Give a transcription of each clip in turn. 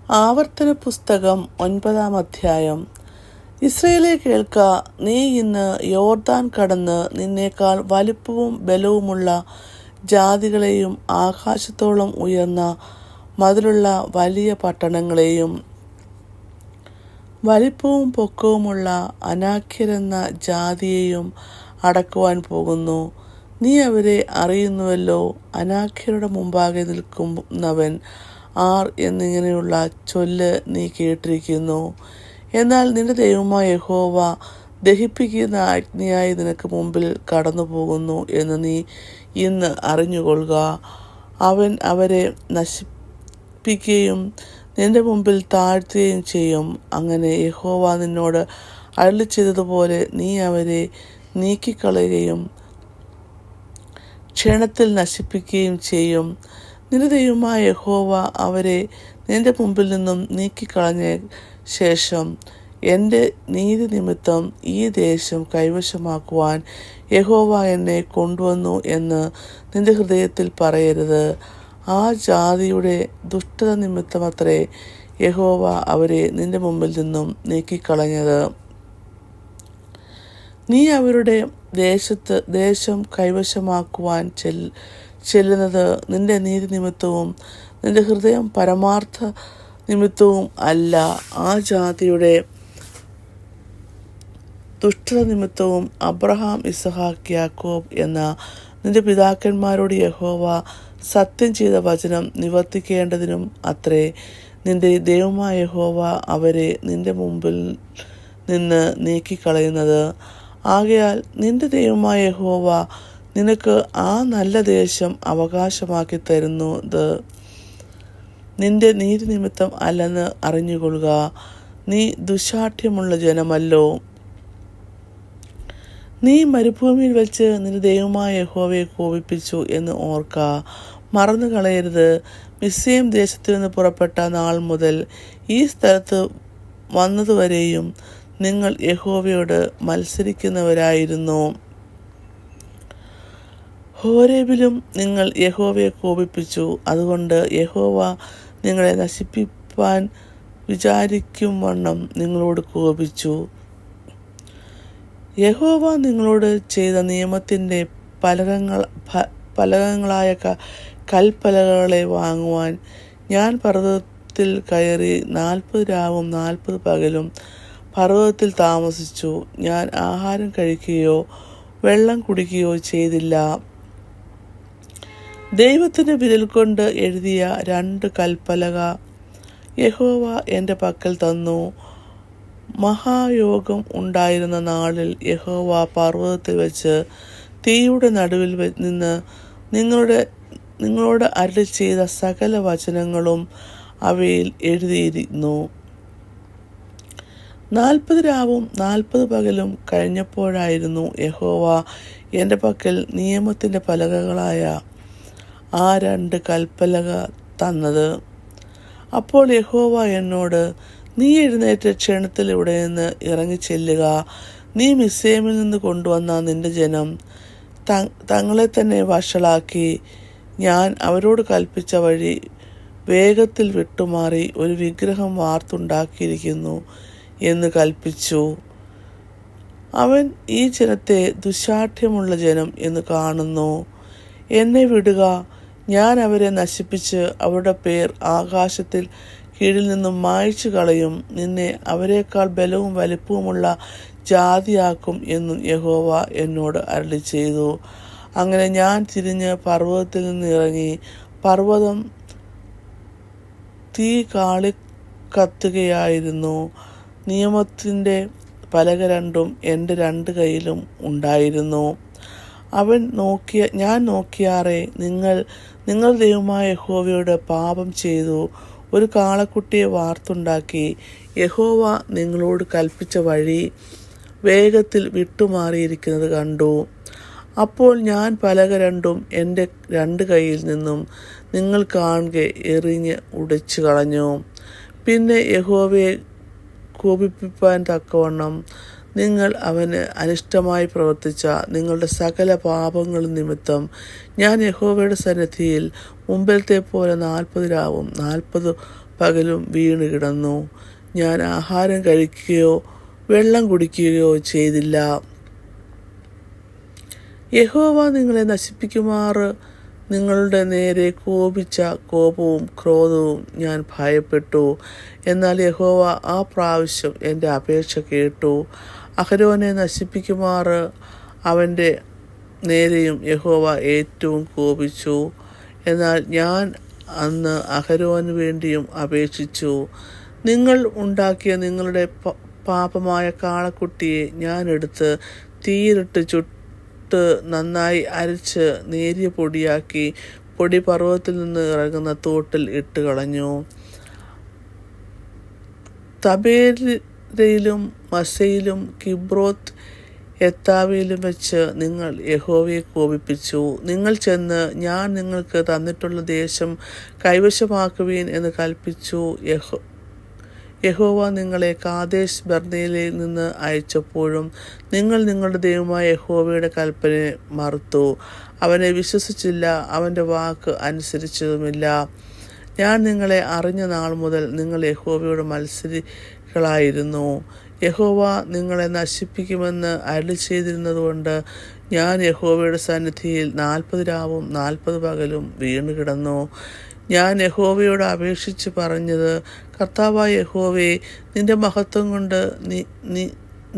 ആവർത്തന പുസ്തകം 9-ാം അധ്യായം. ഇസ്രായേലേ, കേൾക്ക, നീ ഇന്ന് യോർദാൻ കടന്ന് നിന്നേക്കാൾ വലിപ്പവും ബലവുമുള്ള ജാതികളെയും ആകാശത്തോളം ഉയർന്ന മതിലുള്ള വലിയ പട്ടണങ്ങളെയും വലിപ്പവും പൊക്കവുമുള്ള അനാക്യരെന്ന ജാതിയെയും അടക്കുവാൻ പോകുന്നു. നീ അവരെ അറിയുന്നുവല്ലോ. അനാക്യരുടെ മുമ്പാകെ നിൽക്കുന്നവൻ ആർ എന്നിങ്ങനെയുള്ള ചൊല്ല് നീ കേട്ടിരിക്കുന്നു. എന്നാൽ നിന്റെ ദൈവമായ യഹോവ ദഹിപ്പിക്കുന്ന അഗ്നിയായി നിനക്ക് മുമ്പിൽ കടന്നു പോകുന്നു എന്ന് നീ ഇന്ന് അറിഞ്ഞുകൊള്ളുക. അവൻ അവരെ നശിപ്പിക്കുകയും നിന്റെ മുമ്പിൽ താഴ്ത്തുകയും ചെയ്യും. അങ്ങനെ യഹോവ നിന്നോട് അരുളിച്ചെയ്തതുപോലെ നീ അവരെ നീക്കിക്കളയുകയും ക്ഷണത്തിൽ നശിപ്പിക്കുകയും ചെയ്യും. നിന്റെ ദൈവമായ യഹോവ അവരെ നിന്റെ മുമ്പിൽ നിന്നും നീക്കിക്കളഞ്ഞ ശേഷം എൻ്റെ നീതി നിമിത്തം ഈ ദേശം കൈവശമാക്കുവാൻ യഹോവ എന്നെ കൊണ്ടുവന്നു എന്ന് നിന്റെ ഹൃദയത്തിൽ പറയരുത്. ആ ജാതിയുടെ ദുഷ്ടത നിമിത്തമത്രേ യഹോവ അവരെ നിന്റെ മുമ്പിൽ നിന്നും നീക്കിക്കളഞ്ഞത്. നീ അവരുടെ ദേശം കൈവശമാക്കുവാൻ ചെല്ലുന്നത് നിന്റെ നീതി നിമിത്തവും നിന്റെ ഹൃദയം പരമാർത്ഥ നിമിത്തവും അല്ല, ആ ജാതിയുടെ ദുഷ്ടത നിമിത്തവും. അബ്രഹാം, ഇസഹാക്ക്, യാക്കോബ് എന്ന നിന്റെ പിതാക്കന്മാരോട് യഹോവ സത്യം ചെയ്ത വചനം നിവർത്തിക്കേണ്ടതിനും അത്രേ നിന്റെ ദൈവമായ യഹോവ അവരെ നിന്റെ മുമ്പിൽ നിന്ന് നീക്കിക്കളയുന്നത്. ആകയാൽ നിന്റെ ദൈവമായ യഹോവ നിനക്ക് ആ നല്ല ദേശം അവകാശമാക്കി തരുന്നത് നിന്റെ നീതി നിമിത്തം അല്ലെന്ന് അറിഞ്ഞുകൊള്ളുക. നീ ദുശാഠ്യമുള്ള ജനമല്ലോ. നീ മരുഭൂമിയിൽ വെച്ച് നിന്റെ ദൈവമായ യഹോവയെ കോപിപ്പിച്ചു എന്ന് ഓർക്ക. മറന്നു കളയരുത്. മിസ്രയീം ദേശത്തു നിന്ന് പുറപ്പെട്ട നാൾ മുതൽ ഈ സ്ഥലത്ത് വന്നതുവരെയും നിങ്ങൾ യഹോവയോട് മത്സരിക്കുന്നവരായിരുന്നു. ഹോരേബിലും നിങ്ങൾ യഹോവയെ കോപിപ്പിച്ചു. അതുകൊണ്ട് യഹോവ നിങ്ങളെ നശിപ്പിപ്പാൻ വിചാരിക്കും വണ്ണം നിങ്ങളോട് കോപിച്ചു. യഹോവ നിങ്ങളോട് ചെയ്ത നിയമത്തിൻ്റെ പലകങ്ങളായ കൽപ്പലകളെ വാങ്ങുവാൻ ഞാൻ പർവ്വതത്തിൽ കയറി 40 രാവും 40 പകലും പർവ്വതത്തിൽ താമസിച്ചു. ഞാൻ ആഹാരം കഴിക്കുകയോ വെള്ളം കുടിക്കുകയോ ചെയ്തില്ല. ദൈവത്തിൻ്റെ വിരൽ കൊണ്ട് എഴുതിയ 2 കൽപ്പലക യഹോവ എൻ്റെ പക്കൽ തന്നു. മഹായോഗം ഉണ്ടായിരുന്ന നാളിൽ യഹോവ പർവ്വതത്തിൽ വെച്ച് തീയുടെ നടുവിൽ നിന്ന് നിങ്ങളോട് അരുളി ചെയ്ത സകല വചനങ്ങളും അവയിൽ എഴുതിയിരുന്നു. 40 രാവും 40 പകലും കഴിഞ്ഞപ്പോഴായിരുന്നു യഹോവ എൻ്റെ പക്കൽ നിയമത്തിൻ്റെ പലകകളായ ആ 2 കൽപ്പലക തന്നത്. അപ്പോൾ യഹോവ എന്നോട്, നീ എഴുന്നേറ്റ് ക്ഷണത്തിൽ ഇവിടെ നിന്ന് ഇറങ്ങിച്ചെല്ലുക. നീ മിസ്രയീമിൽ നിന്ന് കൊണ്ടുവന്ന നിന്റെ ജനം തങ്ങളെ തന്നെ വഷളാക്കി ഞാൻ അവരോട് കൽപ്പിച്ച വഴി വേഗത്തിൽ വിട്ടുമാറി ഒരു വിഗ്രഹം വാർത്തുണ്ടാക്കിയിരിക്കുന്നു എന്ന് കൽപ്പിച്ചു. അവൻ ഈ ജനത്തെ ദുശാഠ്യമുള്ള ജനം എന്ന് കാണുന്നു. എന്നെ വിടുക, ഞാൻ അവരെ നശിപ്പിച്ച് അവരുടെ പേർ ആകാശത്തിൽ കീഴിൽ നിന്നും മായ്ച്ചു കളയും. നിന്നെ അവരെക്കാൾ ബലവും വലിപ്പവുമുള്ള ജാതിയാക്കും എന്നും യഹോവ എന്നോട് അരുളി ചെയ്തു. അങ്ങനെ ഞാൻ തിരിഞ്ഞ് പർവ്വതത്തിൽ നിന്ന് ഇറങ്ങി. പർവ്വതം തീ കാളിക്കത്തുകയായിരുന്നു. നിയമത്തിൻ്റെ പലക 2 എൻ്റെ 2 കൈയിലും ഉണ്ടായിരുന്നു. ഞാൻ നോക്കിയാറെ, നിങ്ങൾ ദൈവമായ യഹോവയോട് പാപം ചെയ്തു ഒരു കാളക്കുട്ടിയെ വാർത്തുണ്ടാക്കി യഹോവ നിങ്ങളോട് കൽപ്പിച്ച വഴി വേഗത്തിൽ വിട്ടുമാറിയിരിക്കുന്നത് കണ്ടു. അപ്പോൾ ഞാൻ പലക 2 എൻ്റെ 2 കൈയിൽ നിന്നും നിങ്ങൾ കാണുക എറിഞ്ഞ് ഉടച്ചു കളഞ്ഞു. പിന്നെ യഹോവയെ കോപിപ്പിപ്പാൻ തക്കവണ്ണം നിങ്ങൾ അവന് അനിഷ്ടമായി പ്രവർത്തിച്ച നിങ്ങളുടെ സകല പാപങ്ങളും നിമിത്തം ഞാൻ യഹോവയുടെ സന്നിധിയിൽ മുമ്പിലത്തെ പോലെ 40 രാവും 40 പകലും വീണ് കിടന്നു. ഞാൻ ആഹാരം കഴിക്കുകയോ വെള്ളം കുടിക്കുകയോ ചെയ്തില്ല. യഹോവ നിങ്ങളെ നശിപ്പിക്കുമാറ് നിങ്ങളുടെ നേരെ കോപിച്ച കോപവും ക്രോധവും ഞാൻ ഭയപ്പെട്ടു. എന്നാൽ യഹോവ ആ പ്രാവശ്യം എൻ്റെ അപേക്ഷ കേട്ടു. അഹരോനെ നശിപ്പിക്കുമാറ് അവൻ്റെ നേരെയും യഹോവ ഏറ്റവും കോപിച്ചു. എന്നാൽ ഞാൻ അന്ന് അഹരോന് വേണ്ടിയും അപേക്ഷിച്ചു. നിങ്ങൾ ഉണ്ടാക്കിയ നിങ്ങളുടെ പാപമായ കാളക്കുട്ടിയെ ഞാൻ എടുത്ത് തീയിലിട്ട് ചുട്ട് നന്നായി അരച്ച് നേരിയ പൊടിയാക്കി പൊടി പർവ്വതത്തിൽ നിന്ന് ഇറങ്ങുന്ന തോട്ടിൽ ഇട്ട് കളഞ്ഞു. തബേരയിലും മസയിലും കിബ്രോത്ത് എത്താവിലും വെച്ച് നിങ്ങൾ യഹോവയെ കോപിപ്പിച്ചു. നിങ്ങൾ ചെന്ന് ഞാൻ നിങ്ങൾക്ക് തന്നിട്ടുള്ള ദേശം കൈവശമാക്കുവീൻ എന്ന് കൽപ്പിച്ചു. യഹോവ നിങ്ങളെ കാദേശ് ബർന്നേലയിൽ നിന്ന് അയച്ചപ്പോഴും നിങ്ങൾ നിങ്ങളുടെ ദൈവമായ യഹോവയുടെ കൽപ്പനയെ മറുത്തു. അവനെ വിശ്വസിച്ചില്ല, അവൻ്റെ വാക്ക് അനുസരിച്ചതുമില്ല. ഞാൻ നിങ്ങളെ അറിഞ്ഞ നാൾ മുതൽ നിങ്ങൾ യഹോവയുടെ മത്സരികളായിരുന്നു. യഹോവ നിങ്ങളെ നശിപ്പിക്കുമെന്ന് അരുളി ചെയ്തിരുന്നതുകൊണ്ട് ഞാൻ യഹോവയുടെ സന്നിധിയിൽ 40 രാവും 40 പകലും വീണ് കിടന്നു. ഞാൻ യഹോവയോട് അപേക്ഷിച്ച് പറഞ്ഞത്, കർത്താവായ യഹോവേ, നിന്റെ മഹത്വം കൊണ്ട്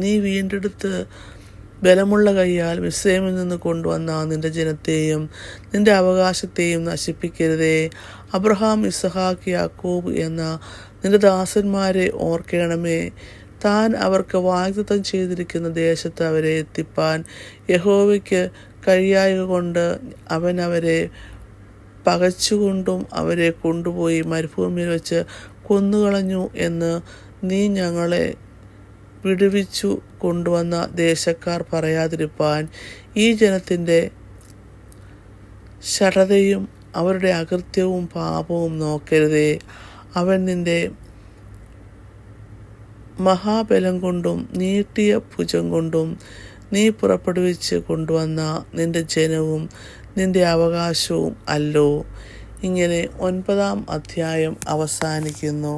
നീ വീണ്ടെടുത്ത് ബലമുള്ള കൈയാൽ മിസ്രയീമിൽ നിന്ന് കൊണ്ടുവന്ന നിന്റെ ജനത്തെയും നിന്റെ അവകാശത്തെയും നശിപ്പിക്കരുതേ. അബ്രഹാം, ഇസഹാക്ക്, യാക്കോബ് എന്ന നിന്റെ ദാസന്മാരെ ഓർക്കണമേ. താൻ അവർക്ക് വാഗ്ദത്തം ചെയ്തിരിക്കുന്ന ദേശത്ത് അവരെ എത്തിപ്പാൻ യഹോവയ്ക്ക് കഴിയായ്ക കൊണ്ട് അവൻ അവരെ പകച്ചുകൊണ്ടും അവരെ കൊണ്ടുപോയി മരുഭൂമിയിൽ വെച്ച് കൊന്നുകളഞ്ഞു എന്ന് നീ ഞങ്ങളെ വിടുവിച്ചു കൊണ്ടുവന്ന ദേശക്കാർ പറയാതിരിപ്പാൻ ഈ ജനത്തിൻ്റെ ഷഠതയും അവരുടെ അകൃത്യവും പാപവും നോക്കരുതേ. അവൻ നിന്റെ മഹാബലം കൊണ്ടും നീട്ടിയ ഭുജം കൊണ്ടും നീ പുറപ്പെടുവിച്ച് കൊണ്ടുവന്ന നിന്റെ ജനവും നിന്റെ അവകാശവും അല്ലോ. ഇങ്ങനെ 9-ാം അധ്യായം അവസാനിക്കുന്നു.